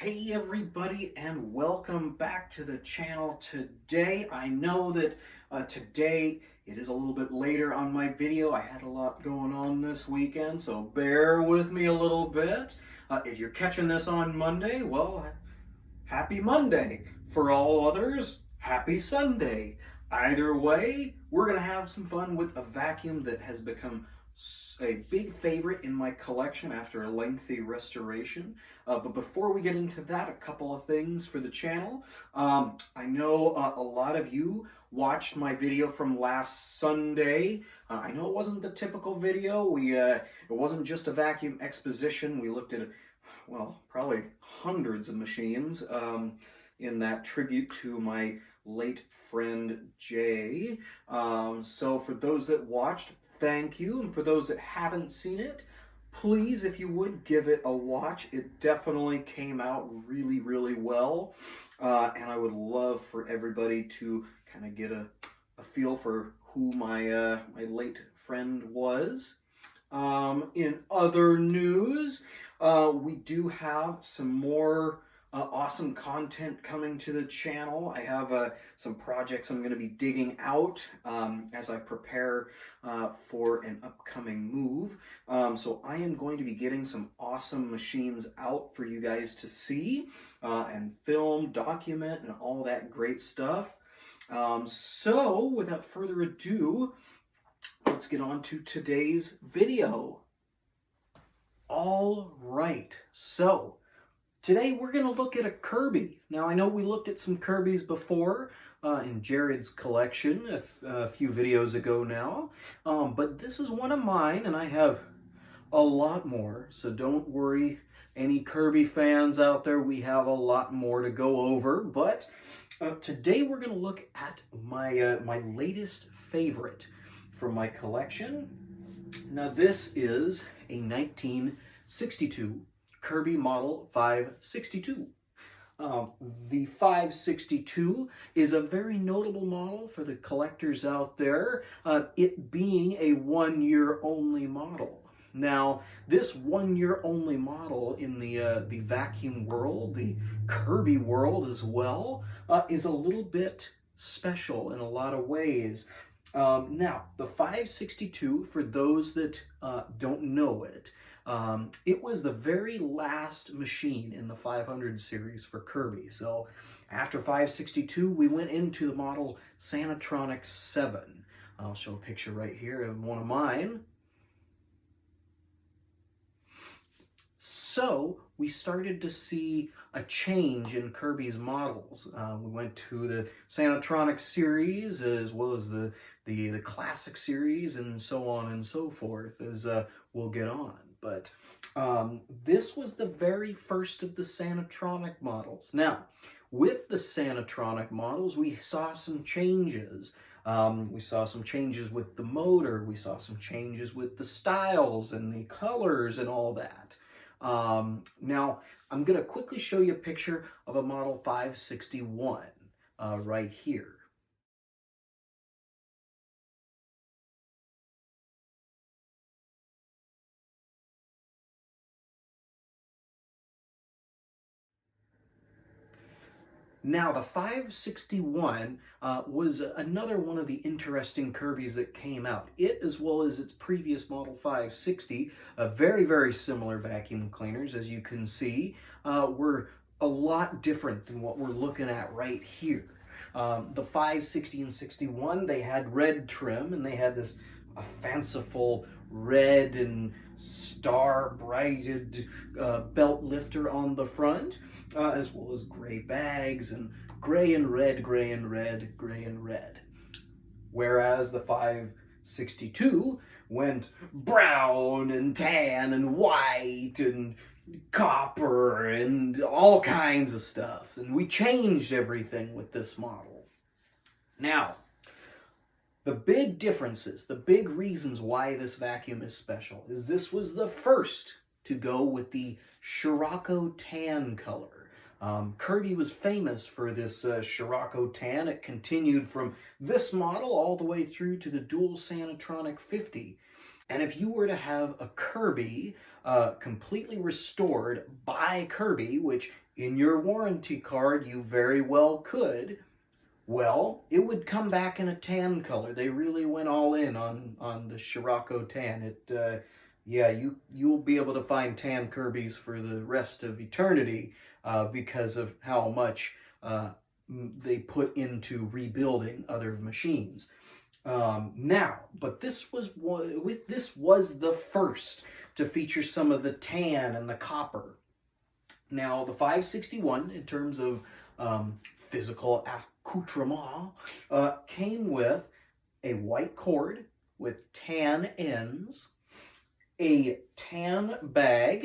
Hey everybody, and welcome back to the channel. Today I know that today it is a little bit later on my video. I had a lot going on this weekend, so bear with me a little bit. If you're catching this on Monday, well, happy Monday. For all others, happy Sunday. Either way, we're going to have some fun with a vacuum that has become a big favorite in my collection after a lengthy restoration. But before we get into that, a couple of things for the channel. I know a lot of you watched my video from last Sunday. I know it wasn't the typical video. It wasn't just a vacuum exposition. We looked at, well, probably hundreds of machines in that tribute to my late friend Jay. So for those that watched, thank you. And for those that haven't seen it, please, if you would, give it a watch. It definitely came out really, really well. And I would love for everybody to kind of get a feel for who my late friend was. In other news, we do have some more awesome content coming to the channel. I have some projects I'm going to be digging out as I prepare for an upcoming move. So I am going to be getting some awesome machines out for you guys to see and film, document, and all that great stuff. So without further ado, let's get on to today's video. All right, so today we're going to look at a Kirby. Now I know we looked at some Kirbys before in Jared's collection a few videos ago now, but this is one of mine and I have a lot more, so don't worry any Kirby fans out there, we have a lot more to go over, but today we're going to look at my latest favorite from my collection. Now this is a 1962 Kirby model 562. The 562 is a very notable model for the collectors out there, it being a one-year-only model. Now, this one-year-only model in the vacuum world, the Kirby world as well, is a little bit special in a lot of ways. Now, the 562, for those that don't know it, it was the very last machine in the 500 series for Kirby. So after 562, we went into the model Sanitronic 7. I'll show a picture right here of one of mine. So we started to see a change in Kirby's models. We went to the Sanitronic series as well as the classic series and so on and so forth as we'll get on. But this was the very first of the Sanitronic models. Now, with the Sanitronic models, we saw some changes. We saw some changes with the motor. We saw some changes with the styles and the colors and all that. Now, I'm going to quickly show you a picture of a model 561 right here. Now, the 561 was another one of the interesting Kirbys that came out. It, as well as its previous model 560, very, very similar vacuum cleaners, as you can see, were a lot different than what we're looking at right here. The 560 and 61, they had red trim, and they had this fanciful red and star-brighted belt lifter on the front, as well as gray bags and gray and red, gray and red, gray and red. Whereas the 562 went brown and tan and white and copper and all kinds of stuff. And we changed everything with this model. Now, the big differences, the big reasons why this vacuum is special is this was the first to go with the Scirocco tan color. Kirby was famous for this Scirocco tan. It continued from this model all the way through to the dual Sanitronic 50. And if you were to have a Kirby completely restored by Kirby, which In your warranty card, you very well could. Well, it would come back in a tan color. They really went all in on the Scirocco tan. Yeah, you'll be able to find tan Kirbys for the rest of eternity because of how much they put into rebuilding other machines. But this was the first to feature some of the tan and the copper. Now, the 561, in terms of physical accoutrement, came with a white cord with tan ends, a tan bag,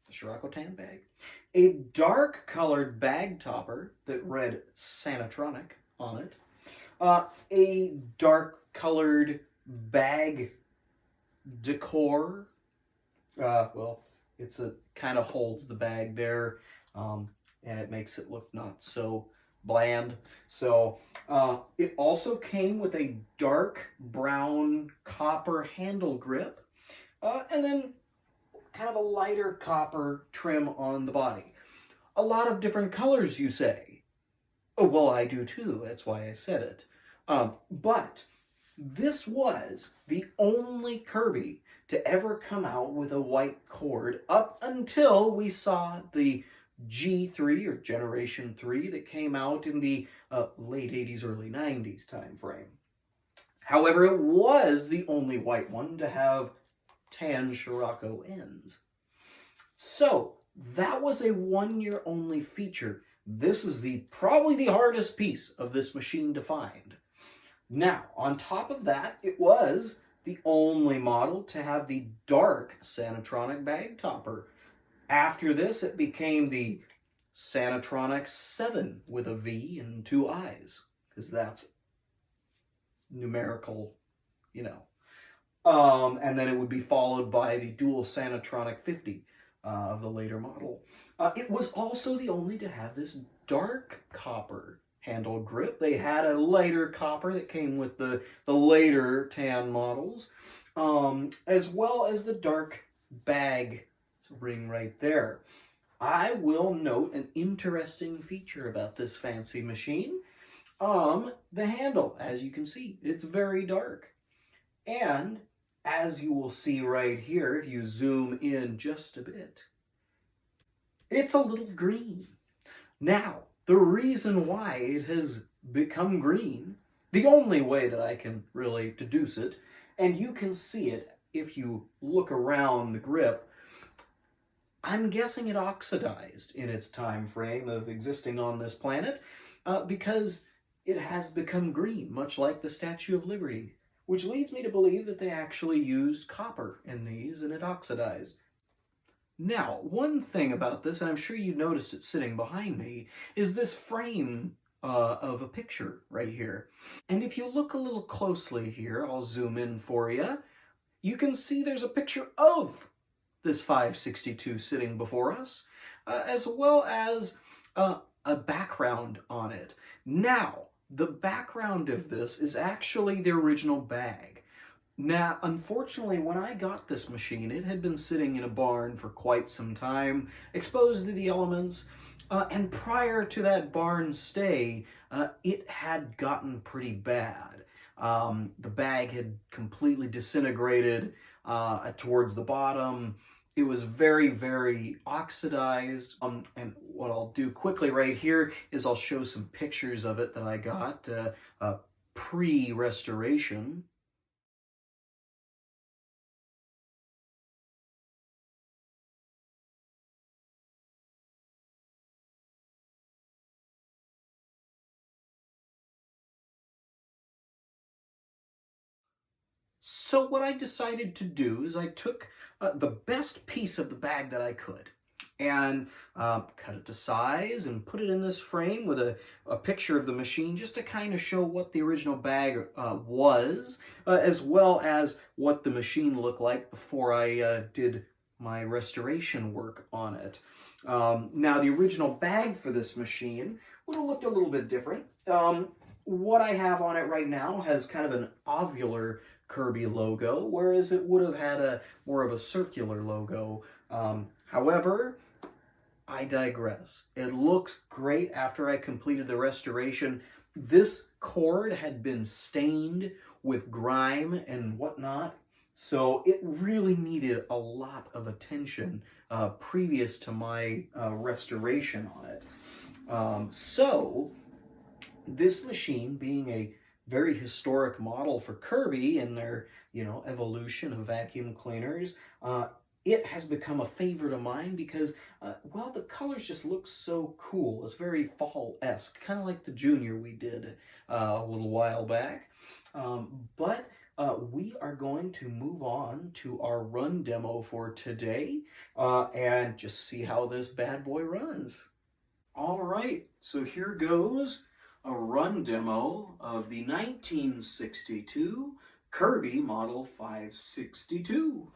the Scirocco tan bag, a dark colored bag topper that read Sanitronic on it, a dark colored bag decor. Well, it's a kind of holds the bag there, and it makes it look not so bland. So it also came with a dark brown copper handle grip, and then kind of a lighter copper trim on the body. A lot of different colors, you say. Oh, well, I do too. That's why I said it. But this was the only Kirby to ever come out with a white cord up until we saw the G3 or Generation 3 that came out in the late 80s, early 90s time frame. However, it was the only white one to have tan Scirocco ends. So that was a one-year only feature. This is probably the hardest piece of this machine to find. Now, on top of that, it was the only model to have the dark Sanitronic bag topper. After this, it became the Sanitronic 7 with a V and 2 eyes, because that's numerical, you know. And then it would be followed by the dual Sanitronic 50 of the later model. It was also the only to have this dark copper handle grip. They had a lighter copper that came with the later tan models, as well as the dark bag ring right there. I will note an interesting feature about this fancy machine. The handle, as you can see, it's very dark. And as you will see right here, if you zoom in just a bit, it's a little green. Now, the reason why it has become green, the only way that I can really deduce it, and you can see it if you look around the grip, I'm guessing it oxidized in its time frame of existing on this planet because it has become green, much like the Statue of Liberty, which leads me to believe that they actually used copper in these and it oxidized. Now, one thing about this, and I'm sure you noticed it sitting behind me, is this frame of a picture right here. And if you look a little closely here, I'll zoom in for you, you can see there's a picture of this 562 sitting before us, as well as a background on it. Now, the background of this is actually the original bag. Now, unfortunately, when I got this machine, it had been sitting in a barn for quite some time, exposed to the elements, and prior to that barn stay, it had gotten pretty bad. The bag had completely disintegrated towards the bottom. It was very, very oxidized. And what I'll do quickly right here is I'll show some pictures of it that I got pre-restoration. So what I decided to do is I took the best piece of the bag that I could and cut it to size and put it in this frame with a picture of the machine just to kind of show what the original bag was, as well as what the machine looked like before I did my restoration work on it. Now, the original bag for this machine would have looked a little bit different. What I have on it right now has kind of an ovular Kirby logo, whereas it would have had more of a circular logo. However, I digress. It looks great after I completed the restoration. This cord had been stained with grime and whatnot, so it really needed a lot of attention previous to my restoration on it. So this machine, being a very historic model for Kirby and their, evolution of vacuum cleaners, it has become a favorite of mine because, well, the colors just look so cool. It's very fall-esque, kind of like the Junior we did a little while back. But we are going to move on to our run demo for today and just see how this bad boy runs. All right, so here goes a run demo of the 1962 Kirby Model 562.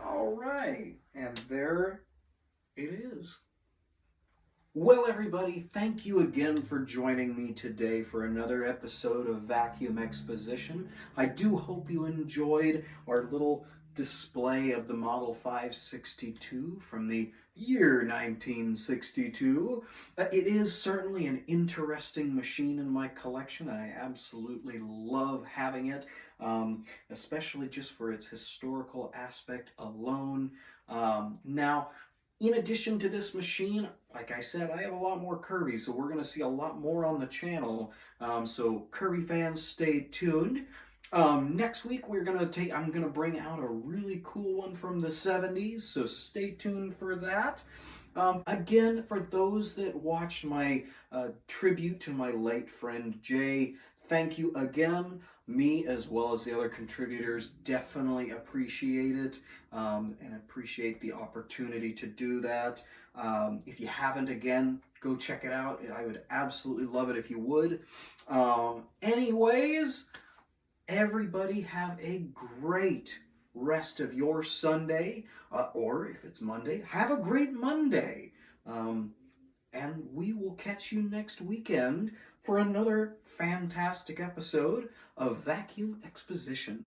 All right, and there it is. Well, everybody, thank you again for joining me today for another episode of Vacuum Exposition. I do hope you enjoyed our little display of the Model 562 from the year 1962. It is certainly an interesting machine in my collection. I absolutely love having it, especially just for its historical aspect alone. Now, in addition to this machine, like I said, I have a lot more Kirby, so we're going to see a lot more on the channel. So Kirby fans, stay tuned. Next week I'm gonna bring out a really cool one from the 70s, so stay tuned for that. Again, for those that watched my tribute to my late friend Jay, thank you again. Me, as well as the other contributors, definitely appreciate it and appreciate the opportunity to do that. If you haven't, again, go check it out. I would absolutely love it if you would. Anyways, everybody have a great rest of your Sunday, or if it's Monday, have a great Monday. And we will catch you next weekend for another fantastic episode of Vacuum Exposition.